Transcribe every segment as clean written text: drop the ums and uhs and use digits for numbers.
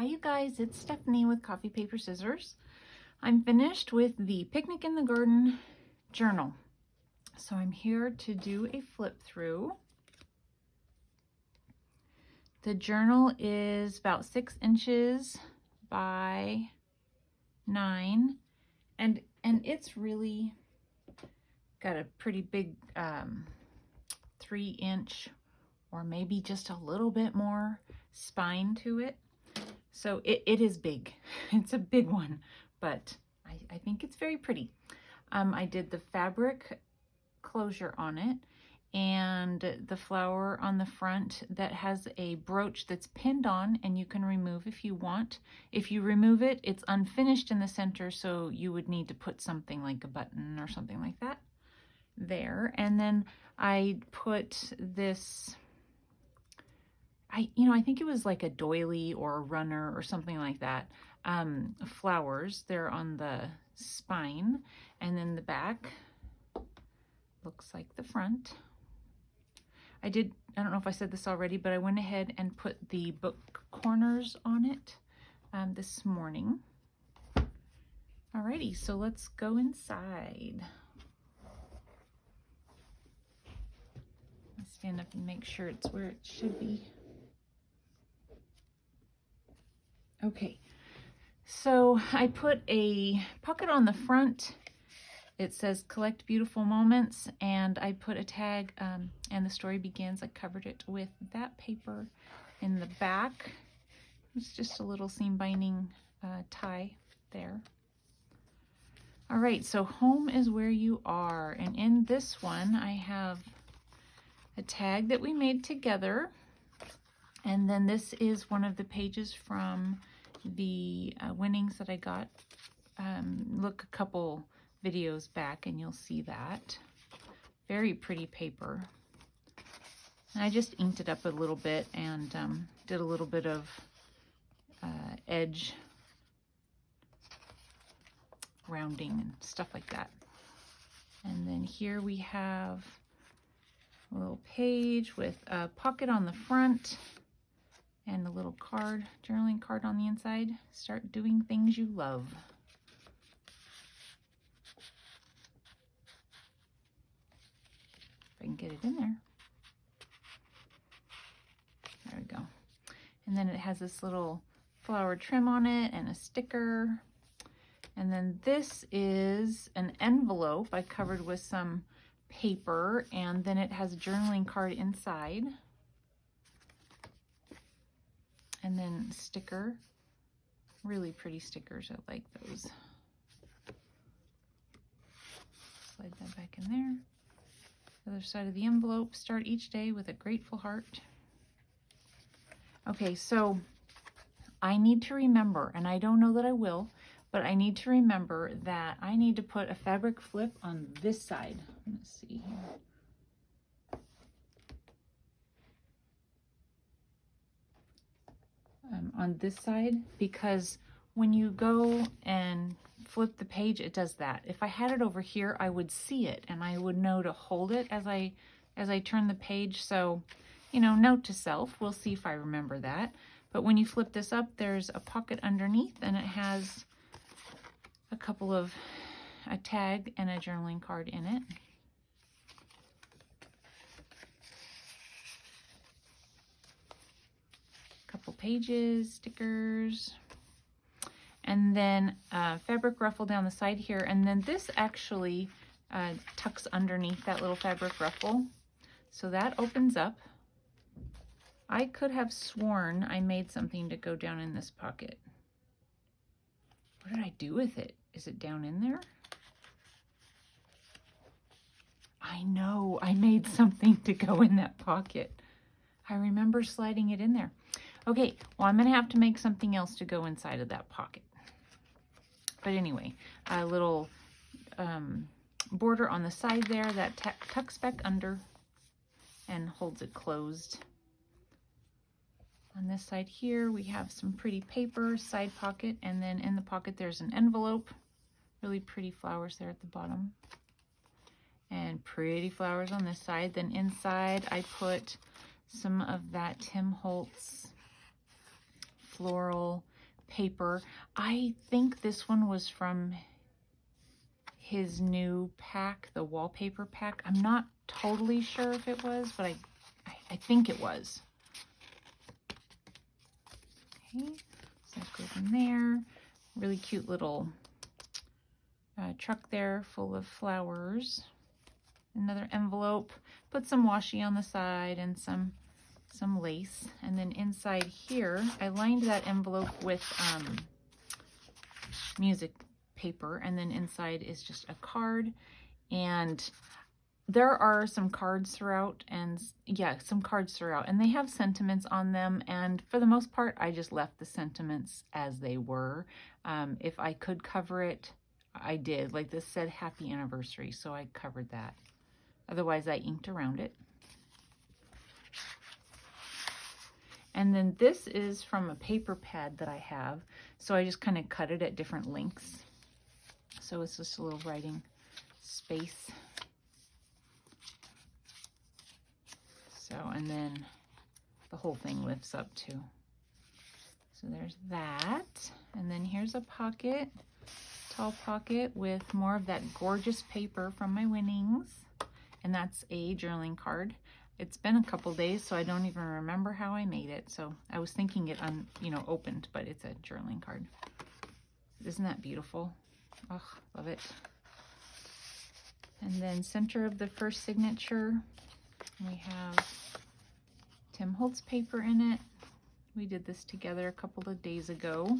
Hi you guys, it's Stephanie with Coffee Paper Scissors. I'm finished with the Picnic in the Garden journal. So I'm here to do a flip through. The journal is about 6 inches by 9 and it's really got a pretty big 3-inch or maybe just a little bit more spine to it. So it is big. It's a big one, but I think it's very pretty. I did the fabric closure on it and the flower on the front that has a brooch that's pinned on and you can remove if you want. If you remove it, it's unfinished in the center, so you would need to put something like a button or something like that there. And then I put this, I think it was like a doily or a runner or something like that. Flowers, they're on the spine, and then the back looks like the front. I don't know if I said this already, but I went ahead and put the book corners on it this morning. Alrighty, so let's go inside. Let's stand up and make sure it's where it should be. Okay, so I put a pocket on the front. It says collect beautiful moments, and I put a tag and the story begins. I covered it with that paper. In the back, it's just a little seam binding tie there. All right, so home is where you are, and in this one I have a tag that we made together, and then this is one of the pages from the winnings that I got. Look a couple videos back and you'll see that. Very pretty paper. And I just inked it up a little bit and did a little bit of edge rounding and stuff like that. And then here we have a little page with a pocket on the front and a little card, journaling card on the inside. Start doing things you love. If I can get it in there. There we go. And then it has this little flower trim on it and a sticker. And then this is an envelope I covered with some paper, and then it has a journaling card inside. And then sticker, really pretty stickers, I like those. Slide that back in there. The other side of the envelope, start each day with a grateful heart. Okay, so I need to remember, and I don't know that I will, but I need to remember that I need to put a fabric flip on this side. Let's see here. On this side, because when you go and flip the page, it does that. If I had it over here, I would see it and I would know to hold it as I turn the page. So, note to self, we'll see if I remember that. But when you flip this up, there's a pocket underneath and it has a tag and a journaling card in it. Couple pages, stickers, and then fabric ruffle down the side here. And then this actually tucks underneath that little fabric ruffle. So that opens up. I could have sworn I made something to go down in this pocket. What did I do with it? Is it down in there? I know, I made something to go in that pocket. I remember sliding it in there. Okay, well, I'm going to have to make something else to go inside of that pocket. But anyway, a little border on the side there that tucks back under and holds it closed. On this side here, we have some pretty paper, side pocket, and then in the pocket there's an envelope. Really pretty flowers there at the bottom. And pretty flowers on this side. Then inside I put some of that Tim Holtz floral paper. I think this one was from his new pack, the wallpaper pack. I'm not totally sure if it was, but I think it was. Okay, so that goes in there. Really cute little truck there full of flowers. Another envelope. Put some washi on the side and some lace. And then inside here, I lined that envelope with music paper, and then inside is just a card. And there are some cards throughout, and yeah, some cards throughout, and they have sentiments on them, and for the most part I just left the sentiments as they were. If I could cover it, I did. Like this said happy anniversary, so I covered that. Otherwise I inked around it. And then this is from a paper pad that I have, so I just kind of cut it at different lengths. So it's just a little writing space. So, and then the whole thing lifts up too. So there's that. And then here's a pocket, tall pocket with more of that gorgeous paper from my winnings. And that's a journaling card. It's been a couple days, so I don't even remember how I made it. So I was thinking it opened, but it's a journaling card. Isn't that beautiful? Oh, love it. And then center of the first signature, we have Tim Holtz paper in it. We did this together a couple of days ago.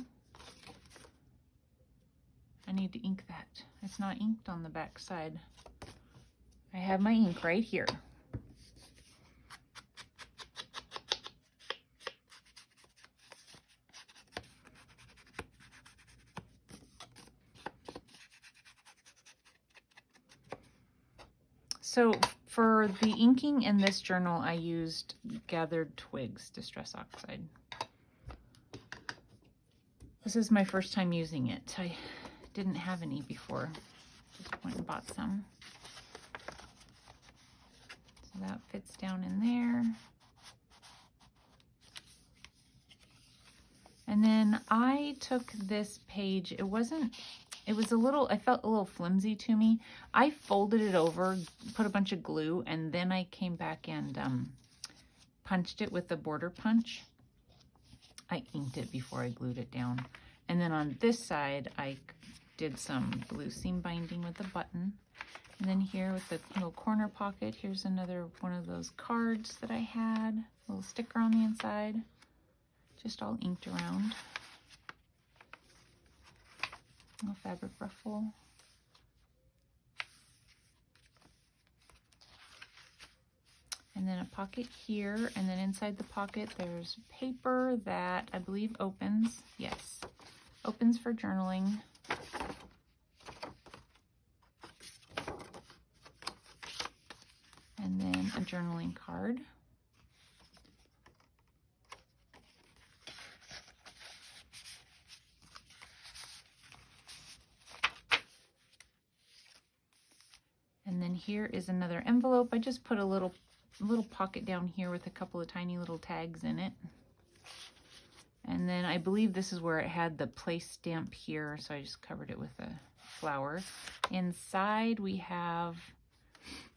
I need to ink that. It's not inked on the back side. I have my ink right here. So for the inking in this journal, I used Gathered Twigs Distress Oxide. This is my first time using it. I didn't have any before. Just went and bought some. So that fits down in there. And then I took this page. It was a little, I felt a little flimsy to me. I folded it over, put a bunch of glue, and then I came back and punched it with the border punch. I inked it before I glued it down. And then on this side, I did some glue seam binding with a button. And then here with the little corner pocket, here's another one of those cards that I had. A little sticker on the inside, just all inked around. Little fabric ruffle. And then a pocket here, and then inside the pocket there's paper that I believe opens. Yes, opens for journaling. And then a journaling card. And then here is another envelope. I just put a little pocket down here with a couple of tiny little tags in it. And then I believe this is where it had the place stamp here, so I just covered it with a flower. Inside we have,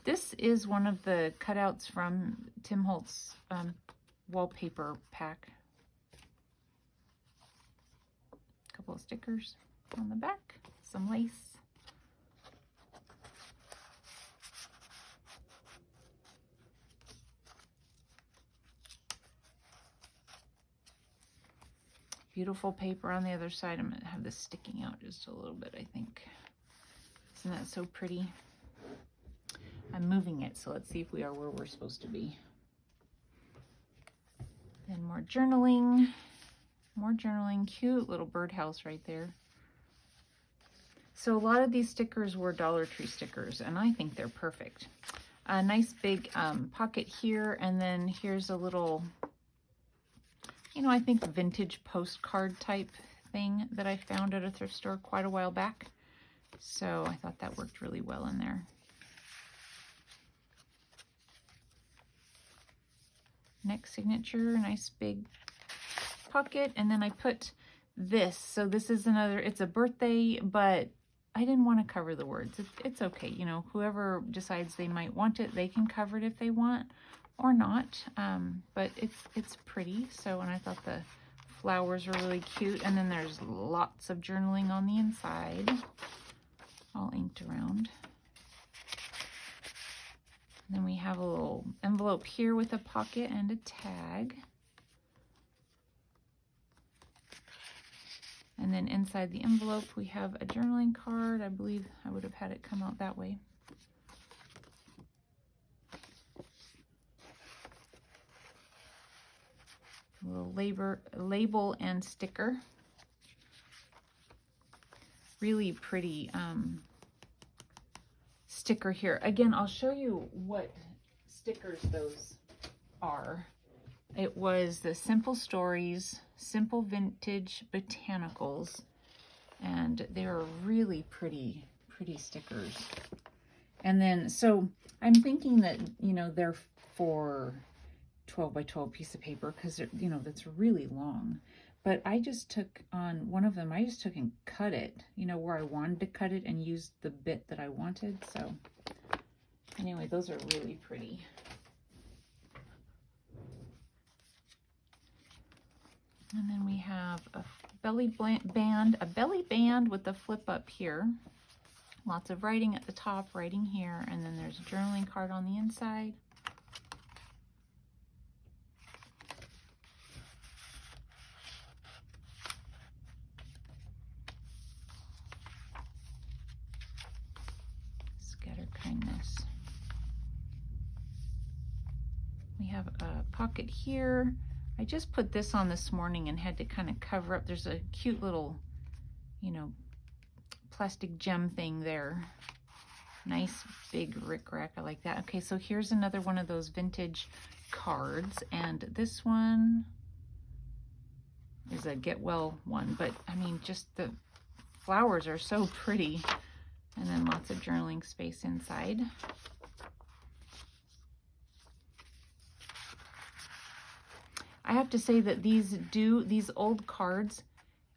this is one of the cutouts from Tim Holtz wallpaper pack. A couple of stickers on the back, some lace. Beautiful paper on the other side. I'm going to have this sticking out just a little bit, I think. Isn't that so pretty? I'm moving it, so let's see if we are where we're supposed to be. Then more journaling. More journaling. Cute little birdhouse right there. So a lot of these stickers were Dollar Tree stickers, and I think they're perfect. A nice big pocket here, and then here's a little, I think vintage postcard type thing that I found at a thrift store quite a while back. So I thought that worked really well in there. Next signature, nice big pocket. And then I put this. So this is another, it's a birthday, but I didn't want to cover the words. It's okay. You know, whoever decides they might want it, they can cover it if they want or not. But it's pretty. So, and I thought the flowers were really cute. And then there's lots of journaling on the inside, all inked around. And then we have a little envelope here with a pocket and a tag. And then inside the envelope, we have a journaling card. I believe I would have had it come out that way. A little label and sticker. Really pretty sticker here. Again, I'll show you what stickers those are. It was the Simple Stories, Simple Vintage Botanicals, and they're really pretty stickers. And then, so I'm thinking that, you know, they're for 12 by 12 piece of paper because, you know, that's really long. But I just took on one of them, I just took and cut it, you know, where I wanted to cut it and used the bit that I wanted. So anyway, those are really pretty. And then we have a belly band with the flip up here. Lots of writing at the top, writing here, and then there's a journaling card on the inside. Scatter kindness. We have a pocket here. I just put this on this morning and had to kind of cover up. There's a cute little, you know, plastic gem thing there. Nice big rickrack. I like that. Okay, so here's another one of those vintage cards. And this one is a get well one. But, I mean, just the flowers are so pretty. And then lots of journaling space inside. I have to say that these old cards,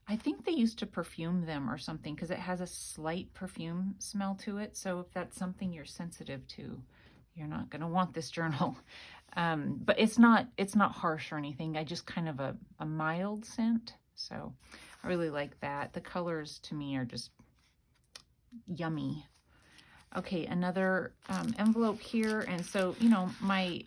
I think they used to perfume them or something because it has a slight perfume smell to it. So if that's something you're sensitive to, you're not going to want this journal. But it's not harsh or anything. I just kind of a mild scent. So I really like that. The colors to me are just yummy. Okay, another envelope here. And so, you know, my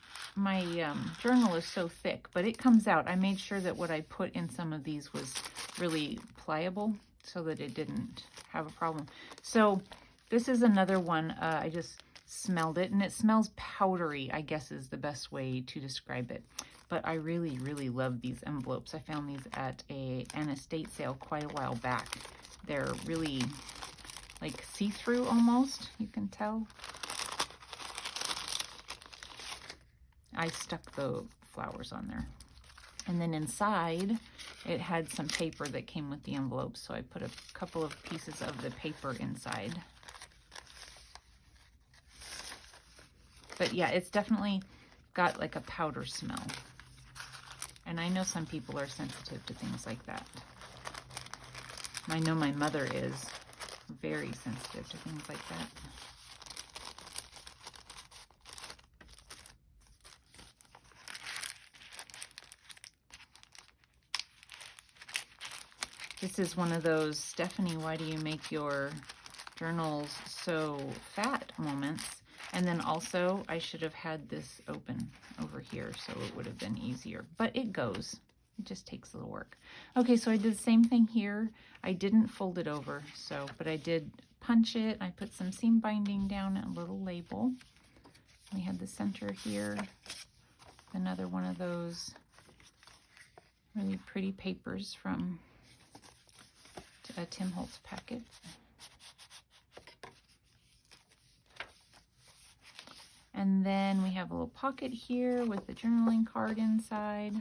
journal is so thick, but it comes out. I made sure that what I put in some of these was really pliable so that it didn't have a problem. So this is another one. I just smelled it, and it smells powdery, I guess is the best way to describe it. But I really, really love these envelopes. I found these at an estate sale quite a while back. They're really like see-through almost, you can tell. I stuck the flowers on there. And then inside, it had some paper that came with the envelope, so I put a couple of pieces of the paper inside. But yeah, it's definitely got like a powder smell. And I know some people are sensitive to things like that. I know my mother is very sensitive to things like that. This is one of those, Stephanie, why do you make your journals so fat moments? And then also, I should have had this open over here so it would have been easier. But it goes. It just takes a little work. Okay, so I did the same thing here. I didn't fold it over, but I did punch it. I put some seam binding down and a little label. We had the center here. Another one of those really pretty papers from a Tim Holtz packet. And then we have a little pocket here with the journaling card inside.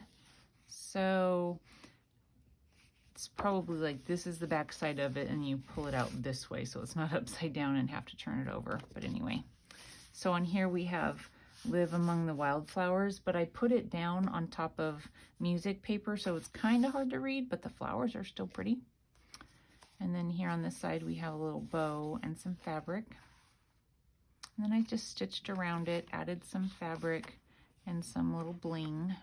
So it's probably like this is the back side of it and you pull it out this way so it's not upside down and have to turn it over. But anyway, so on here we have live among the wildflowers, but I put it down on top of music paper, so it's kind of hard to read, but the flowers are still pretty. And then here on this side we have a little bow and some fabric. And then I just stitched around it, added some fabric and some little bling.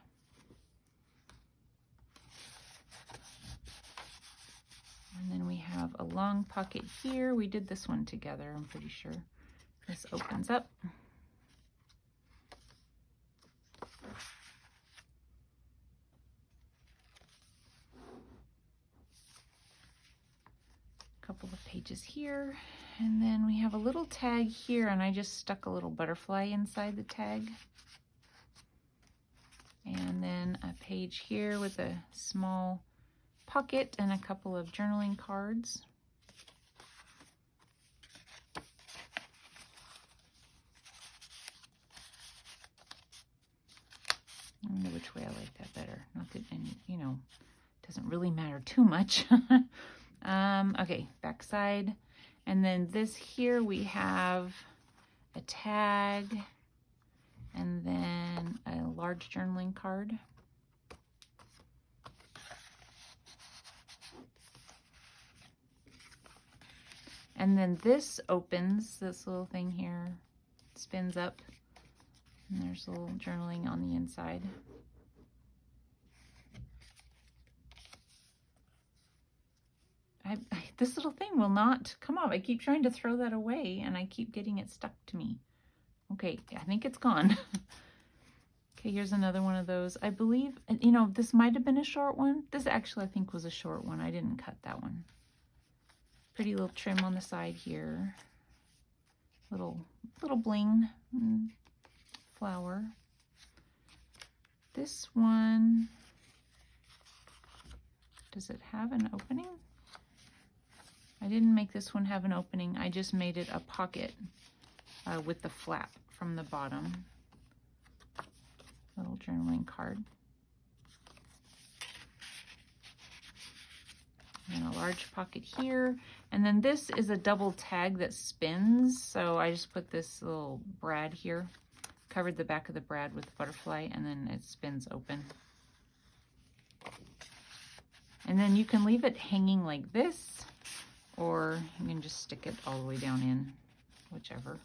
And then we have a long pocket here. We did this one together, I'm pretty sure. This opens up. Couple of pages here, and then we have a little tag here, and I just stuck a little butterfly inside the tag. And then a page here with a small pocket and a couple of journaling cards. I wonder which way I like that better. Not that any, you know, doesn't really matter too much. Okay, back side. And then this here we have a tag and then a large journaling card. And then this opens, this little thing here spins up, and there's a little journaling on the inside. This little thing will not come off. I keep trying to throw that away and I keep getting it stuck to me. Okay, I think it's gone. Okay, here's another one of those. I believe, you know, this might have been a short one. This actually I think was a short one. I didn't cut that one. Pretty little trim on the side here. Little bling flower. This one, does it have an opening? I didn't make this one have an opening. I just made it a pocket with the flap from the bottom. Little journaling card. And a large pocket here. And then this is a double tag that spins. So I just put this little brad here, covered the back of the brad with butterfly, and then it spins open. And then you can leave it hanging like this, or you can just stick it all the way down in, whichever.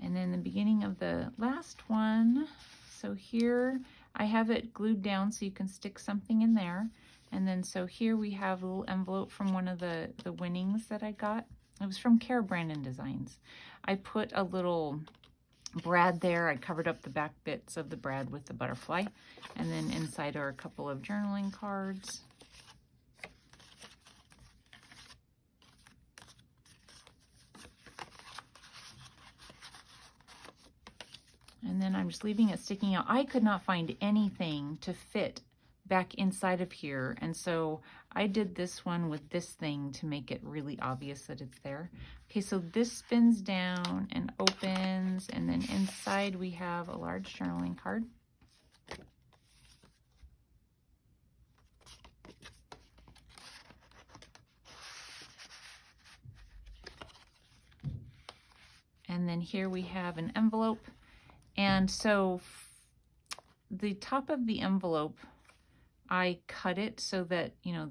And then the beginning of the last one, so here I have it glued down so you can stick something in there. And then so here we have a little envelope from one of the winnings that I got. It was from Cara Brandon Designs. I put a little brad there. I covered up the back bits of the brad with the butterfly. And then inside are a couple of journaling cards. And then I'm just leaving it sticking out. I could not find anything to fit back inside of here. And so I did this one with this thing to make it really obvious that it's there. Okay, so this spins down and opens, and then inside we have a large journaling card. And then here we have an envelope. And so the top of the envelope, I cut it so that, you know,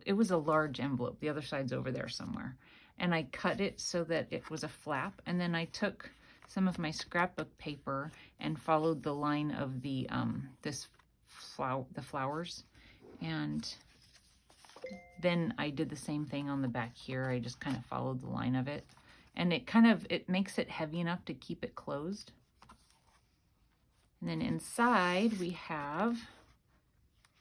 it was a large envelope. The other side's over there somewhere. And I cut it so that it was a flap. And then I took some of my scrapbook paper and followed the line of the flowers. And then I did the same thing on the back here. I just kind of followed the line of it. And it makes it heavy enough to keep it closed. And then inside we have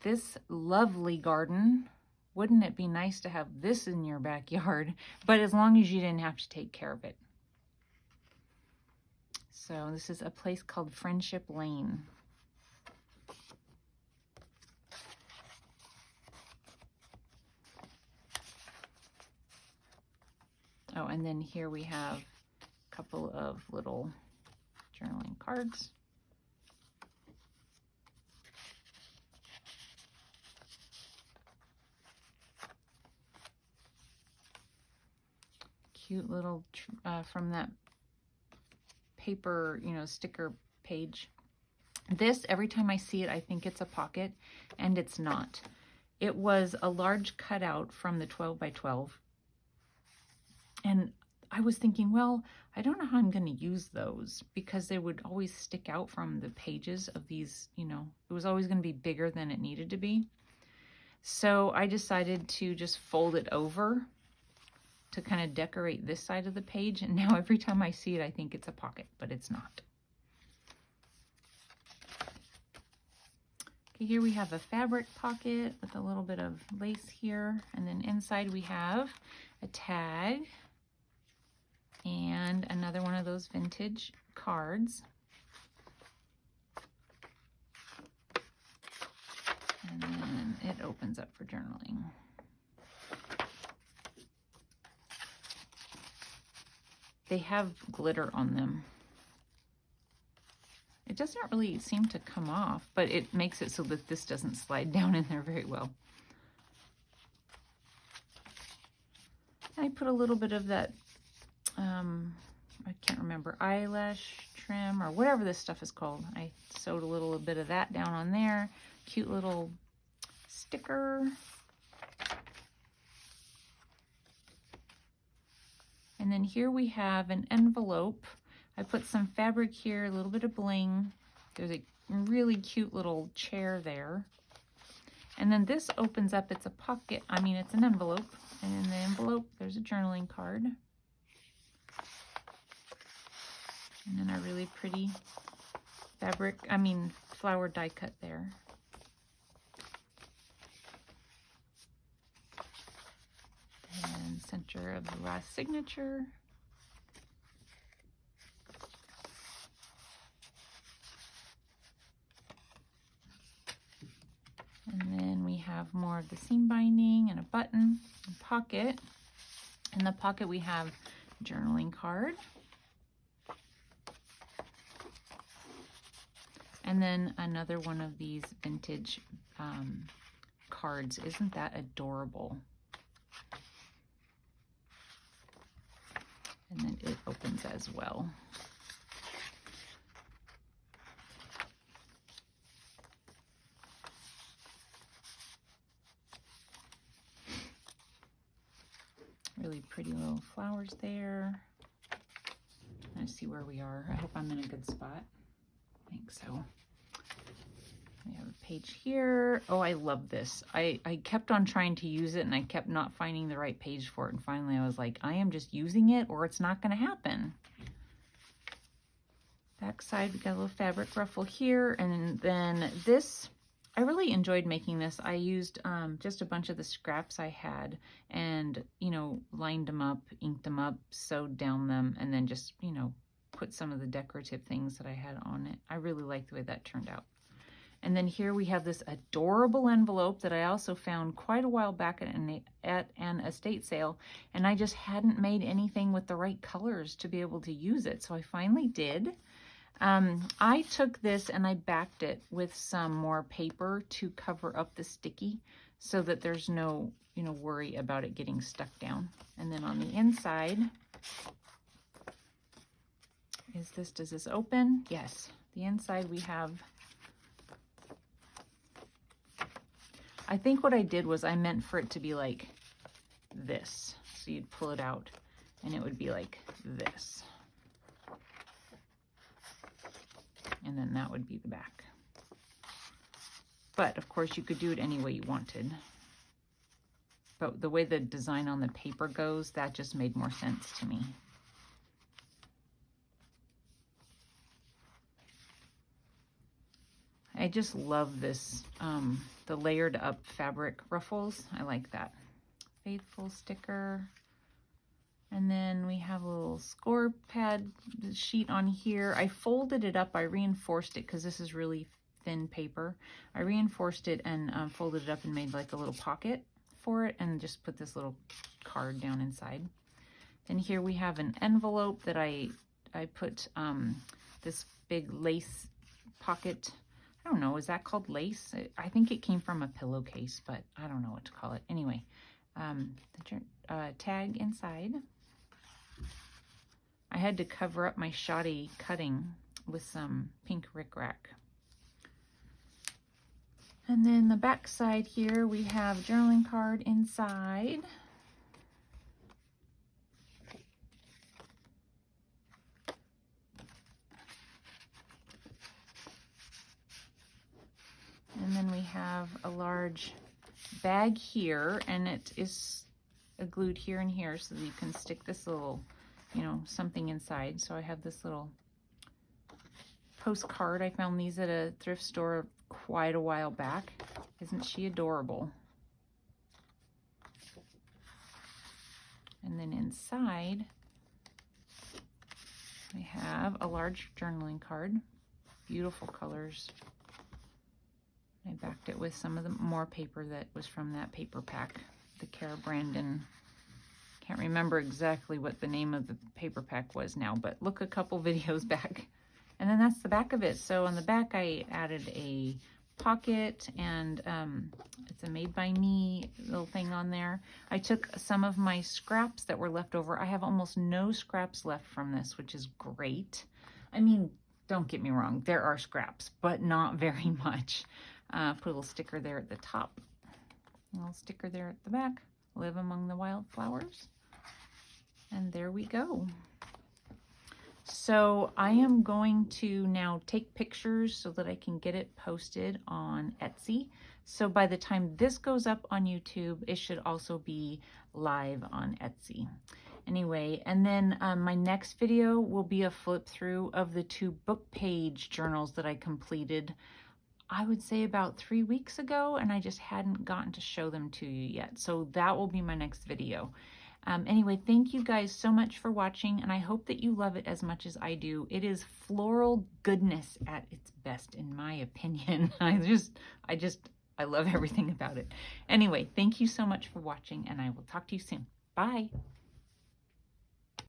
this lovely garden. Wouldn't it be nice to have this in your backyard? But as long as you didn't have to take care of it. So this is a place called Friendship Lane. Oh, and then here we have a couple of little journaling cards. Cute little from that paper, you know, sticker page. This, every time I see it, I think it's a pocket, and it's not. It was a large cutout from the 12 by 12. And I was thinking, well, I don't know how I'm going to use those, because they would always stick out from the pages of these, you know, it was always going to be bigger than it needed to be. So I decided to just fold it over to kind of decorate this side of the page. And now every time I see it, I think it's a pocket, but it's not. Okay, here we have a fabric pocket with a little bit of lace here. And then inside we have a tag and another one of those vintage cards. And then it opens up for journaling. They have glitter on them. It doesn't really seem to come off, but it makes it so that this doesn't slide down in there very well. I put a little bit of that, I can't remember, eyelash trim or whatever this stuff is called. I sewed a little bit of that down on there. Cute little sticker. And then here we have an envelope. I put some fabric here, a little bit of bling. There's a really cute little chair there. And then this opens up, it's a pocket, I mean it's an envelope. And in the envelope, there's a journaling card. And then a really pretty flower die cut there. And center of the last signature. And then we have more of the seam binding and a button, a pocket. In the pocket we have a journaling card. And then another one of these vintage cards. Isn't that adorable? And then it opens as well. Really pretty little flowers there. Let's see where we are. I hope I'm in a good spot. I think so. We have a page here. Oh, I love this. I kept on trying to use it and I kept not finding the right page for it. And finally I was like, I am just using it or it's not going to happen. Back side, we got a little fabric ruffle here. And then this, I really enjoyed making this. I used just a bunch of the scraps I had and, you know, lined them up, inked them up, sewed down them, and then just, you know, put some of the decorative things that I had on it. I really liked the way that turned out. And then here we have this adorable envelope that I also found quite a while back at an estate sale, and I just hadn't made anything with the right colors to be able to use it, so I finally did. I took this and I backed it with some more paper to cover up the sticky so that there's no, you know, worry about it getting stuck down. And then on the inside is this, does this open? Yes. The inside we have, I think what I did was I meant for it to be like this. So you'd pull it out and it would be like this. And then that would be the back. But of course you could do it any way you wanted. But the way the design on the paper goes, that just made more sense to me. I just love this, the layered up fabric ruffles. I like that. Faithful sticker. And then we have a little score pad sheet on here. I folded it up. I reinforced it because this is really thin paper. I reinforced it and folded it up and made like a little pocket for it and just put this little card down inside. Then here we have an envelope that I put this big lace pocket. I don't know, is that called lace? I think it came from a pillowcase, but I don't know what to call it. Anyway, the tag inside. I had to cover up my shoddy cutting with some pink rickrack. And then the back side here, we have journaling card inside. And then we have a large bag here, and it is glued here and here so that you can stick this little, you know, something inside. So I have this little postcard. I found these at a thrift store quite a while back. Isn't she adorable? And then inside, I have a large journaling card. Beautiful colors. I backed it with some of the more paper that was from that paper pack, the Cara Brandon. Can't remember exactly what the name of the paper pack was now, but look a couple videos back. And then that's the back of it. So on the back, I added a pocket, and it's a made by me little thing on there. I took some of my scraps that were left over. I have almost no scraps left from this, which is great. I mean, don't get me wrong, there are scraps, but not very much. Put a little sticker there at the top, a little sticker there at the back. Live among the wildflowers. And there we go. So I am going to now take pictures so that I can get it posted on Etsy. So by the time this goes up on YouTube, it should also be live on Etsy. Anyway, and then my next video will be a flip through of the 2 book page journals that I completed, I would say about 3 weeks ago, and I just hadn't gotten to show them to you yet. So that will be my next video. Anyway, thank you guys so much for watching, and I hope that you love it as much as I do. It is floral goodness at its best, in my opinion. I love everything about it. Anyway, thank you so much for watching, and I will talk to you soon. Bye.